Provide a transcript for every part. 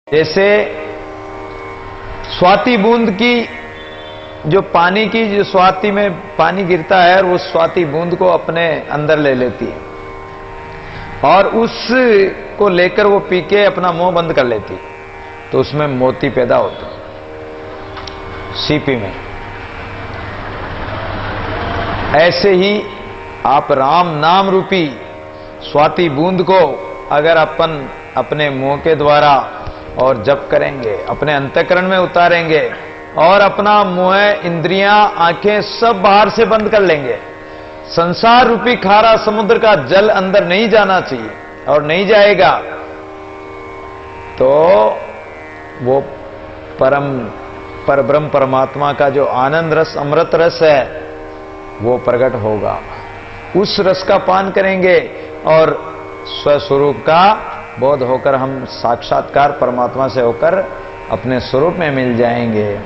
जैसे स्वाति बूंद की जो पानी की जो स्वाति में पानी गिरता है और वो स्वाति बूंद को अपने अंदर ले लेती है और उसको लेकर वो पी के अपना मुंह बंद कर लेती है, तो उसमें मोती पैदा होता है सीपी में। ऐसे ही आप राम नाम रूपी स्वाति बूंद को अगर अपन अपने मुंह के द्वारा और जप करेंगे, अपने अंतःकरण में उतारेंगे और अपना मुंह, इंद्रियां, आंखें सब बाहर से बंद कर लेंगे, संसार रूपी खारा समुद्र का जल अंदर नहीं जाना चाहिए और नहीं जाएगा, तो वो परब्रह्म परमात्मा का जो आनंद रस, अमृत रस है, वो प्रकट होगा। उस रस का पान करेंगे और स्वस्वरूप का बोध होकर हम साक्षात्कार परमात्मा से होकर अपने स्वरूप में मिल जाएंगे।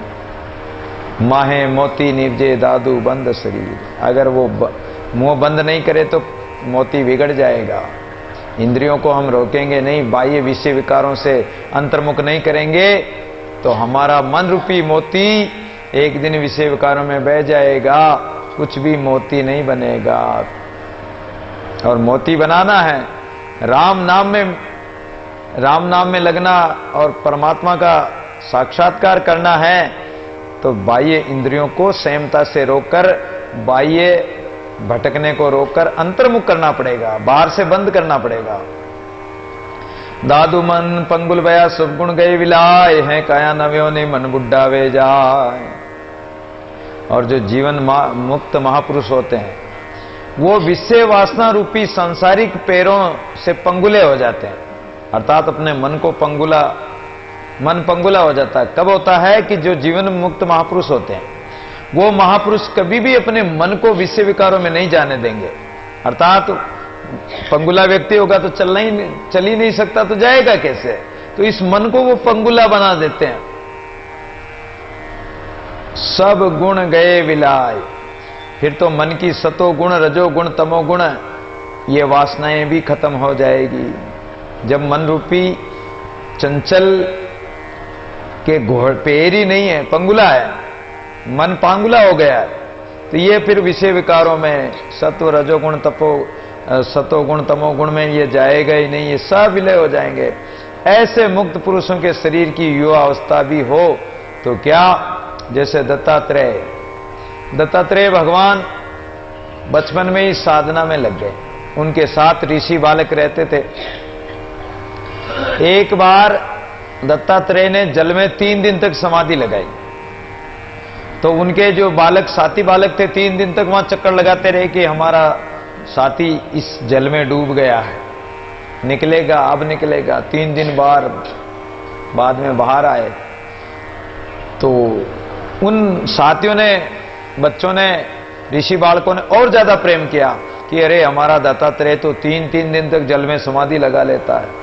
माहे मोती निवजे दादू बंद शरीर, अगर वो मुंह बंद नहीं करे तो मोती बिगड़ जाएगा। इंद्रियों को हम रोकेंगे नहीं, बाह्य विषय विकारों से अंतर्मुख नहीं करेंगे, तो हमारा मन रूपी मोती एक दिन विषय विकारों में बह जाएगा, कुछ भी मोती नहीं बनेगा। और मोती बनाना है, राम नाम में लगना और परमात्मा का साक्षात्कार करना है, तो बाह्य इंद्रियों को संयमता से रोककर, बाह्य भटकने को रोककर अंतर्मुख करना पड़ेगा, बाहर से बंद करना पड़ेगा। दादू मन पंगुल बया सब गुण गए विलाय है, काया नव्यो ने मन बुढ़ा वे जाए। और जो जीवन मुक्त महापुरुष होते हैं वो विषय वासना रूपी सांसारिक पैरों से पंगुले हो जाते हैं, अर्थात अपने मन पंगुला हो जाता है। कब होता है कि जो जीवन मुक्त महापुरुष होते हैं वो महापुरुष कभी भी अपने मन को विषय विकारों में नहीं जाने देंगे, अर्थात पंगुला व्यक्ति होगा तो चल ही नहीं सकता, तो जाएगा कैसे? तो इस मन को वो पंगुला बना देते हैं। सब गुण गए विलाय, फिर तो मन की सतो गुण, रजो गुण, तमो गुण, ये वासनाएं भी खत्म हो जाएगी। जब मन रूपी चंचल के घोड़ पैर ही नहीं है, पंगुला है, मन पांगुला हो गया है, तो ये फिर विषय विकारों में सत्व रजोगुण सतोगुण तमोगुण में ये जाएगा ही नहीं, ये सब विलय हो जाएंगे। ऐसे मुक्त पुरुषों के शरीर की युवा अवस्था भी हो तो क्या, जैसे दत्तात्रेय भगवान बचपन में ही साधना में लग गए, उनके साथ ऋषि बालक रहते थे। एक बार दत्तात्रेय ने जल में 3 दिन तक समाधि लगाई, तो उनके जो साथी बालक थे 3 दिन तक वहां चक्कर लगाते रहे कि हमारा साथी इस जल में डूब गया है, निकलेगा, अब निकलेगा। 3 दिन बाद में बाहर आए, तो उन साथियों ने, बच्चों ने, ऋषि बालकों ने और ज्यादा प्रेम किया कि अरे हमारा दत्तात्रेय तो 3 दिन तक जल में समाधि लगा लेता है।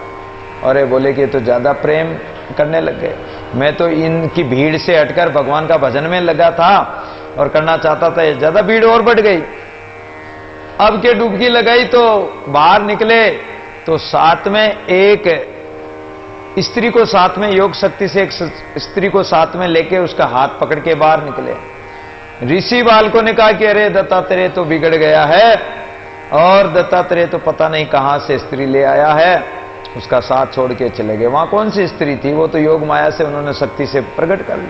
अरे बोले कि तो ज्यादा प्रेम करने लग गए। मैं तो इनकी भीड़ से हटकर भगवान का भजन में लगा था और करना चाहता था, ज्यादा भीड़ और बढ़ गई। अब के डुबकी लगाई तो बाहर निकले, तो साथ में एक स्त्री को साथ में, योग शक्ति से एक स्त्री को साथ में लेके उसका हाथ पकड़ के बाहर निकले। ऋषि बालकों ने कहा कि अरे दत्तात्रेय तो बिगड़ गया है, और दत्तात्रेय तो पता नहीं कहां से स्त्री ले आया है, उसका साथ छोड़ के चले गए। वहां कौन सी स्त्री थी, वो तो योग माया से उन्होंने शक्ति से प्रकट कर ली।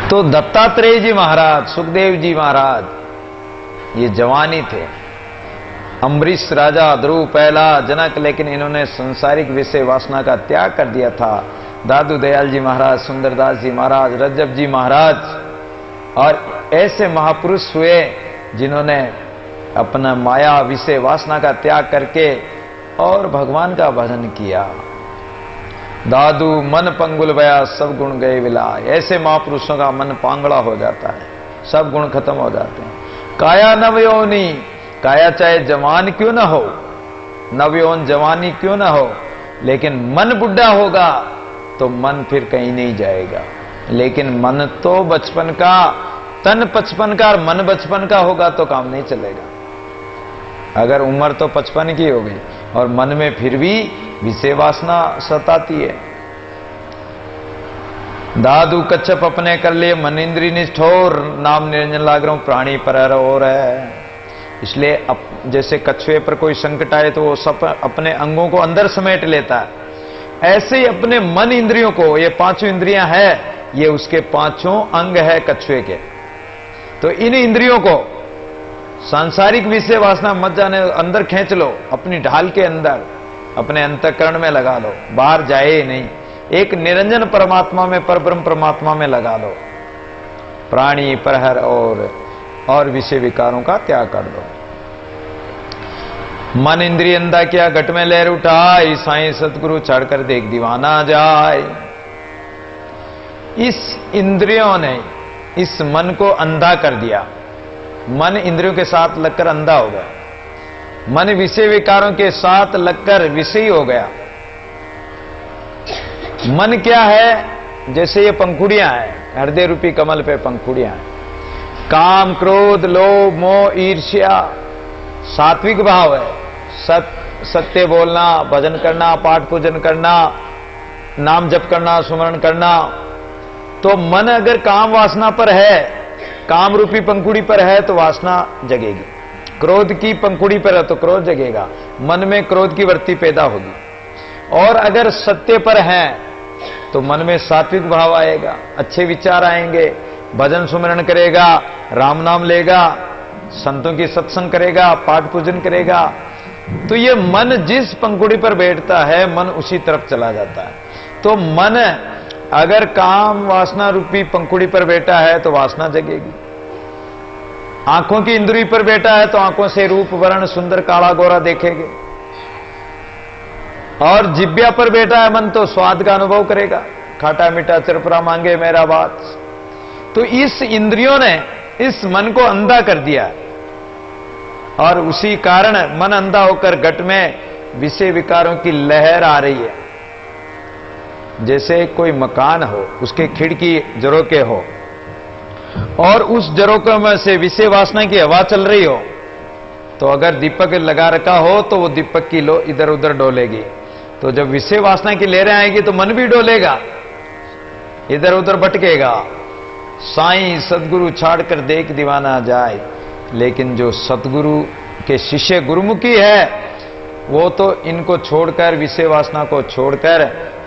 तो दत्तात्रेय जी महाराज, सुखदेव जी महाराज ये जवानी थे, अम्बरीश राजा, ध्रुव पहला, जनक, लेकिन इन्होंने सांसारिक विषय वासना का त्याग कर दिया था। दादू दयाल जी महाराज, सुंदरदास जी महाराज, रज्जब जी महाराज, और ऐसे महापुरुष हुए जिन्होंने अपना माया विषय वासना का त्याग करके और भगवान का भजन किया। दादू मन पंगुल बया सब गुण गए विलाय, ऐसे महापुरुषों का मन पांगड़ा हो जाता है, सब गुण खत्म हो जाते हैं। काया नवयोनी, काया चाहे जवान क्यों ना हो, नवयौन जवानी क्यों ना हो, लेकिन मन बुढ़ा होगा तो मन फिर कहीं नहीं जाएगा। लेकिन मन तो बचपन का, तन 55 का और मन बचपन का होगा तो काम नहीं चलेगा। अगर उम्र तो 55 की हो गई और मन में फिर भी विषय वासना सताती है। दादू कच्छप अपने कर लिए, मन इंद्री निष्ठोर, नाम निरंजन लाग रहा हूं, प्राणी पर और है। इसलिए जैसे कछुए पर कोई संकट आए तो वो सब अपने अंगों को अंदर समेट लेता है, ऐसे ही अपने मन इंद्रियों को, ये पांचों इंद्रियां है, ये उसके पांचों अंग है कछुए के। तो इन इंद्रियों को सांसारिक विषय वासना मत जाने, अंदर खींच लो, अपनी ढाल के अंदर, अपने अंतःकरण में लगा लो, बाहर जाए ही नहीं, एक निरंजन परमात्मा में, परब्रह्म परमात्मा में लगा लो। प्राणी प्रहर और विषय विकारों का त्याग कर दो। मन इंद्रिय अंधा किया, घट में लहर उठाई, साईं सतगुरु चढ़कर देख दीवाना जाए। इस इंद्रियों ने इस मन को अंधा कर दिया, मन इंद्रियों के साथ लगकर अंधा हो गया, मन विषय विकारों के साथ लगकर विषयी हो गया। मन क्या है? जैसे ये पंखुड़ियां हैं, हृदय रूपी कमल पे पंखुड़ियां हैं। काम, क्रोध, लोभ, मोह, ईर्ष्या सात्विक भाव है। सत्य बोलना, भजन करना, पाठ पूजन करना, नाम जप करना, सुमरण करना। तो मन अगर काम वासना पर है, काम रूपी पंखुड़ी पर है तो वासना जगेगी। क्रोध की पंखुड़ी पर है तो क्रोध जगेगा, मन में क्रोध की वृत्ति पैदा होगी। और अगर सत्य पर है तो मन में सात्विक भाव आएगा, अच्छे विचार आएंगे, भजन सुमरण करेगा, राम नाम लेगा, संतों की सत्संग करेगा, पाठ पूजन करेगा। तो ये मन जिस पंखुड़ी पर बैठता है, मन उसी तरफ चला जाता है। तो मन अगर काम वासना रूपी पंखुड़ी पर बैठा है तो वासना जगेगी। आंखों की इंद्री पर बैठा है तो आंखों से रूप, वर्ण, सुंदर, काला, गोरा देखेंगे। और जिब्या पर बैठा है मन तो स्वाद का अनुभव करेगा, खाटा मीठा चरपरा मांगे मेरा बात। तो इस इंद्रियों ने इस मन को अंधा कर दिया, और उसी कारण मन अंधा होकर घट में विषय विकारों की लहर आ रही है। जैसे कोई मकान हो, उसके खिड़की झरोके हो, और उस झरोकों में से विषय वासना की हवा चल रही हो, तो अगर दीपक लगा रखा हो तो वो दीपक की लो इधर उधर डोलेगी। तो जब विषय वासना की लहरें आएगी तो मन भी डोलेगा, इधर उधर भटकेगा। साईं सदगुरु छाड़कर देख दीवाना जाए। लेकिन जो सतगुरु के शिष्य गुरुमुखी है, वो तो इनको छोड़कर, विषय वासना को छोड़कर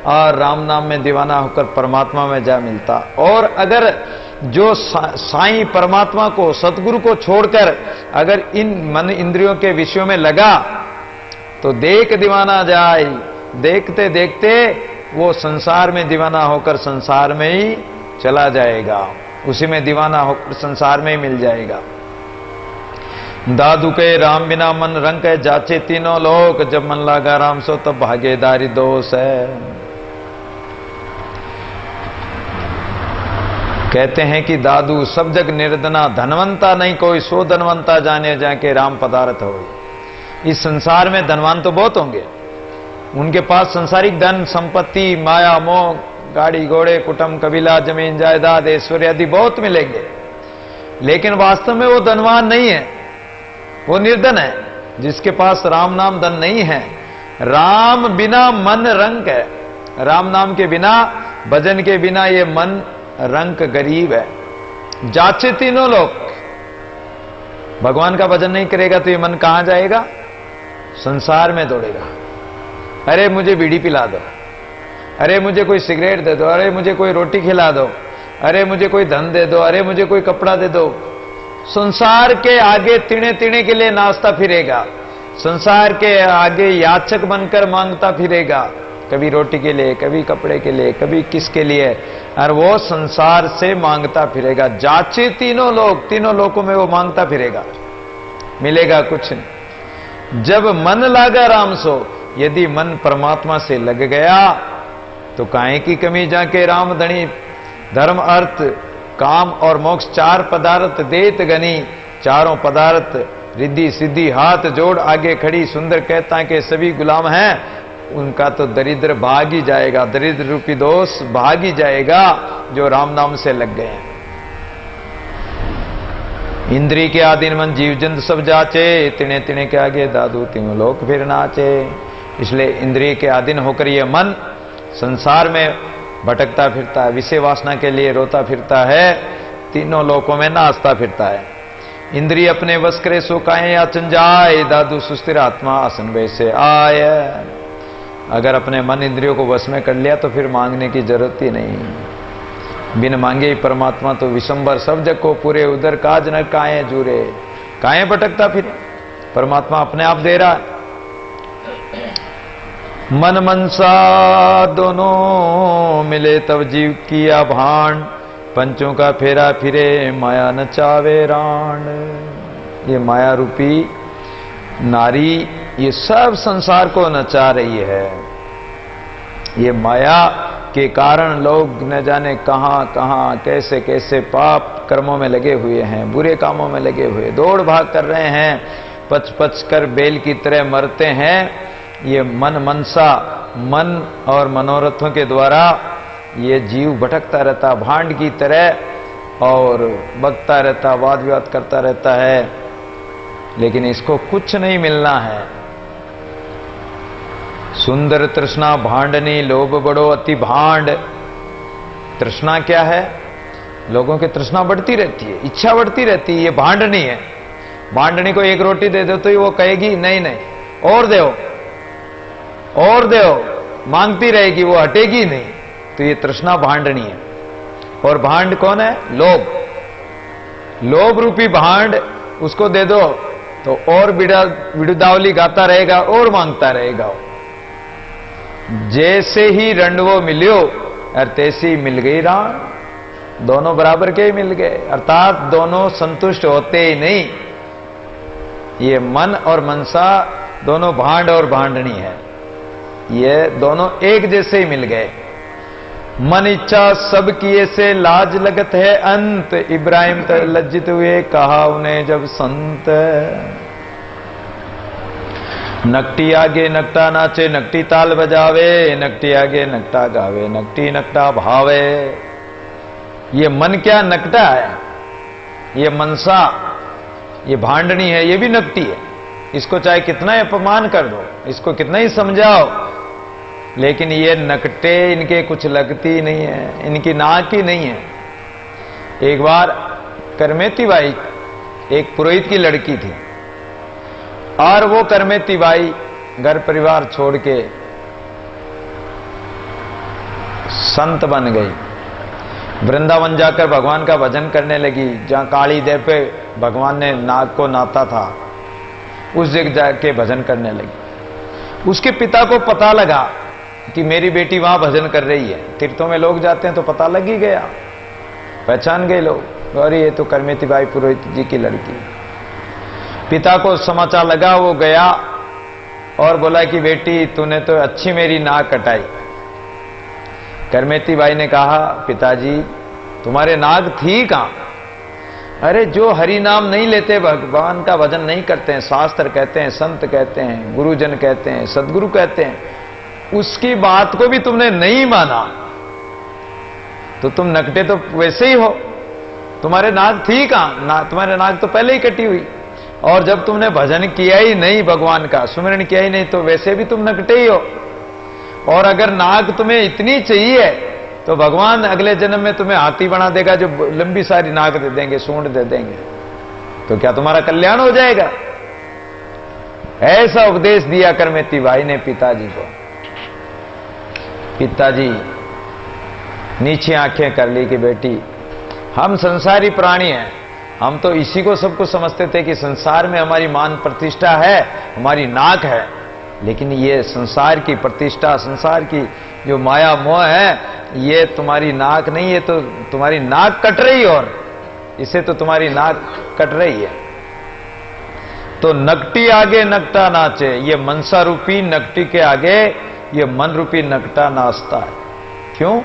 और राम नाम में दीवाना होकर परमात्मा में जा मिलता। और अगर जो साईं परमात्मा को, सतगुरु को छोड़कर अगर इन मन इंद्रियों के विषयों में लगा तो देख दीवाना जाए। देखते देखते वो संसार में दीवाना होकर संसार में ही चला जाएगा, उसी में दीवाना होकर संसार में ही मिल जाएगा। दादू के राम बिना मन रंग है, जाचे तीनों लोग, जब मन लागा राम सो तब भागीदारी दोष है। कहते हैं कि दादू सब जग निर्धना, धनवंता नहीं कोई, सो धनवंता जाने जाके राम पदार्थ हो। इस संसार में धनवान तो बहुत होंगे, उनके पास संसारिक धन संपत्ति, माया मोह, गाड़ी घोड़े, कुटुंब कबीला, जमीन जायदाद, ऐश्वर्य आदि बहुत मिलेंगे, लेकिन वास्तव में वो धनवान नहीं है, वो निर्धन है। जिसके पास राम नाम धन नहीं है, राम बिना मन रंग है, राम नाम के बिना, भजन के बिना ये मन रंग गरीब है। जाचे तीनों लोग, भगवान का भजन नहीं करेगा तो ये मन कहां जाएगा? संसार में दौड़ेगा। अरे मुझे बीड़ी पिला दो, अरे मुझे कोई सिगरेट दे दो, अरे मुझे कोई रोटी खिला दो, अरे मुझे कोई धन दे दो, अरे मुझे कोई कपड़ा दे दो। संसार के आगे तिणे तिणे के लिए नाचता फिरेगा, संसार के आगे याचक बनकर मांगता फिरेगा, कभी रोटी के लिए, कभी कपड़े के लिए, कभी किसके लिए, और वो संसार से मांगता फिरेगा। जाचे तीनों लोग, तीनों लोगों में वो मांगता फिरेगा, मिलेगा कुछ नहीं। जब मन लागा राम सो, यदि मन परमात्मा से लग गया तो काहे की कमी जाके राम धनी। धर्म अर्थ काम और मोक्ष चार पदार्थ देत गनी, चारों पदार्थ रिद्धि सिद्धि हाथ जोड़ आगे खड़ी सुंदर कहता के सभी गुलाम हैं, उनका तो दरिद्र भाग ही जाएगा, दरिद्र रूपी दोष भाग ही जाएगा जो राम नाम से लग गए हैं। इंद्री के आधीन मन जीव जंत सब जाचे, तिने तिने के आगे दादू तीनों लोक फिर नाचे। इसलिए इंद्रिय के अधीन होकर ये मन संसार में भटकता फिरता है, विषय वासना के लिए रोता फिरता है, तीनों लोकों में नाचता फिरता है। इंद्रिय अपने वश करे सो काए याचन जाए, दादू सुस्थिर आत्मा आसन वैसे आय। अगर अपने मन इंद्रियों को वश में कर लिया तो फिर मांगने की जरूरत ही नहीं। बिन मांगे ही परमात्मा तो विशंबर सब जग को पूरे, उधर काज न काए जूरे। काए भटकता फिर, परमात्मा अपने आप दे रहा है। मन मनसा दोनों मिले तब जीव किया भांड, पंचों का फेरा फिरे माया नचावे राण। ये माया रूपी नारी ये सब संसार को नचा रही है। ये माया के कारण लोग न जाने कहां कहां कैसे कैसे पाप कर्मों में लगे हुए हैं, बुरे कामों में लगे हुए, दौड़ भाग कर रहे हैं, पच पच कर बेल की तरह मरते हैं। ये मन मनसा, मन और मनोरथों के द्वारा ये जीव भटकता रहता भांड की तरह और बकता रहता, वाद विवाद करता रहता है, लेकिन इसको कुछ नहीं मिलना है। सुंदर तृष्णा भांडनी लोभ बड़ो अति भांड। तृष्णा क्या है? लोगों की तृष्णा बढ़ती रहती है, इच्छा बढ़ती रहती है। ये भांडनी है। भांडनी को एक रोटी दे दो तो वो कहेगी नहीं नहीं और दो और दो, मांगती रहेगी, वो हटेगी नहीं। तो ये तृष्णा भांडनी है। और भांड कौन है? लोभ। लोभ रूपी भांड उसको दे दो तो और बिड़दावली गाता रहेगा और मांगता रहेगा। जैसे ही रंडवो मिलियो और तैसी मिल गई राण। दोनों बराबर के ही मिल गए, अर्थात दोनों संतुष्ट होते ही नहीं। ये मन और मनसा दोनों भांड और भांडनी है, ये दोनों एक जैसे ही मिल गए। मन इच्छा सब किए से लाज लगत है अंत, इब्राहिम तो लज्जित हुए कहा उन्हें जब संत। नकटी आगे नकटा नाचे, नकटी ताल बजावे, नकटी आगे नकटा गावे, नकटी नकटा भावे। ये मन क्या नकटा है, ये मनसा, ये भांडनी है, ये भी नकटी है। इसको चाहे कितना ही अपमान कर दो, इसको कितना ही समझाओ, लेकिन ये नकटे इनके कुछ लगती नहीं है, इनकी नाक ही नहीं है। एक बार करमेती बाई एक पुरोहित की लड़की थी और वो करमेती बाई घर परिवार छोड़ के संत बन गई। वृंदावन जाकर भगवान का भजन करने लगी। जहां काली देव पे भगवान ने नाग को नाता था, उस जगह जाके भजन करने लगी। उसके पिता को पता लगा कि मेरी बेटी वहां भजन कर रही है। तीर्थों में लोग जाते हैं तो पता लग ही गया, पहचान गए लोग, अरे ये तो करमेती बाई पुरोहित जी की लड़की। पिता को समाचार लगा, वो गया और बोला कि बेटी तूने तो अच्छी मेरी नाक कटाई। करमेती बाई ने कहा पिताजी तुम्हारे नाक थी कहां? अरे जो हरि नाम नहीं लेते, भगवान का भजन नहीं करते हैं, शास्त्र कहते हैं, संत कहते हैं, गुरुजन कहते हैं, सदगुरु कहते हैं, उसकी बात को भी तुमने नहीं माना तो तुम नकटे तो वैसे ही हो। तुम्हारे नाक थी कहां? तुम्हारे नाक तो पहले ही कटी हुई। और जब तुमने भजन किया ही नहीं, भगवान का सुमिरन किया ही नहीं, तो वैसे भी तुम नकटे ही हो। और अगर नाक तुम्हें इतनी चाहिए तो भगवान अगले जन्म में तुम्हें हाथी बना देगा, जो लंबी सारी नाक दे देंगे, सूंड दे देंगे, तो क्या तुम्हारा कल्याण हो जाएगा? ऐसा उपदेश दिया करमेती बाई ने पिताजी को। पिताजी नीचे आंखें कर ली कि बेटी हम संसारी प्राणी हैं, हम तो इसी को सब कुछ समझते थे कि संसार में हमारी मान प्रतिष्ठा है, हमारी नाक है, लेकिन ये संसार की प्रतिष्ठा, संसार की जो माया मोह है, ये तुम्हारी नाक नहीं है, तो तुम्हारी नाक कट रही, और इससे तो तुम्हारी नाक कट रही है। तो नकटी आगे नकटा नाचे, ये मनसा रूपी नकटी के आगे ये मन रूपी नकटा नाचता है। क्यों?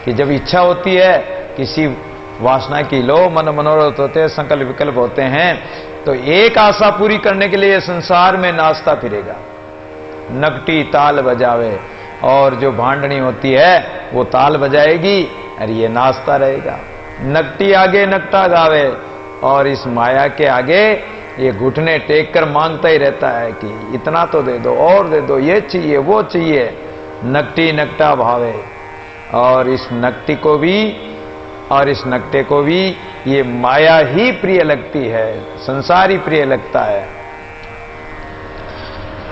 कि जब इच्छा होती है किसी वासना की, लो मन मनोरथ होते हैं, संकल्प विकल्प होते हैं, तो एक आशा पूरी करने के लिए संसार में नाचता फिरेगा। नकटी ताल बजावे, और जो भांडनी होती है वो ताल बजाएगी और ये नाचता रहेगा। नकटी आगे नकटा गावे, और इस माया के आगे ये घुटने टेक कर मांगता ही रहता है कि इतना तो दे दो, और दे दो, ये चाहिए, वो चाहिए। नकटी नकटा भावे। और इस नकटी को भी और इस नकटे को भी ये माया ही प्रिय लगती है, संसार ही प्रिय लगता है।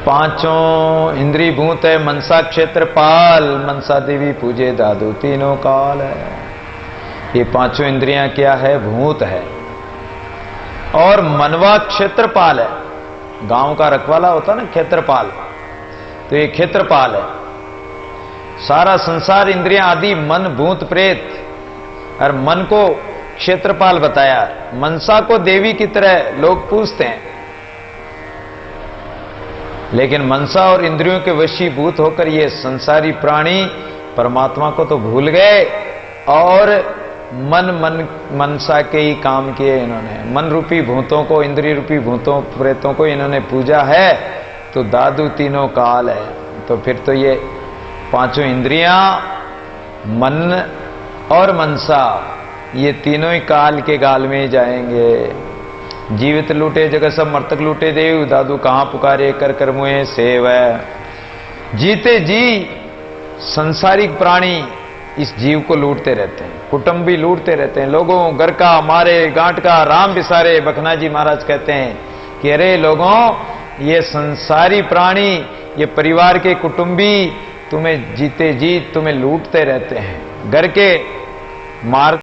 पांचों इंद्रिय भूत है मनसा क्षेत्रपाल, मनसा देवी पूजे दादू तीनों काल है। ये पांचों इंद्रियां क्या है? भूत है। और मनवा क्षेत्रपाल है। गांव का रखवाला होता ना क्षेत्रपाल, तो ये क्षेत्रपाल है। सारा संसार इंद्रियां आदि मन भूत प्रेत, और मन को क्षेत्रपाल बताया। मनसा को देवी की तरह लोग पूजते हैं, लेकिन मनसा और इंद्रियों के वशीभूत होकर ये संसारी प्राणी परमात्मा को तो भूल गए और मनसा के ही काम किए इन्होंने। मन रूपी भूतों को, इंद्रिय रूपी भूतों प्रेतों को इन्होंने पूजा है। तो दादू तीनों काल है। तो फिर तो ये पांचों इंद्रियां, मन और मनसा, ये तीनों ही काल के गाल में जाएंगे। जीवित लूटे जगत सब मर्तक लूटे देव, दादू कहां पुकारे कर कर मुहे सेव। जीते जी संसारिक प्राणी इस जीव को लूटते रहते हैं, कुटुंब भी लूटते रहते हैं, लोगों घर का, मारे गांठ का, राम बिसारे। बखना जी महाराज कहते हैं कि अरे लोगों, ये संसारी प्राणी, ये परिवार के कुटुंबी तुम्हें जीते जी तुम्हें लूटते रहते हैं, घर के मार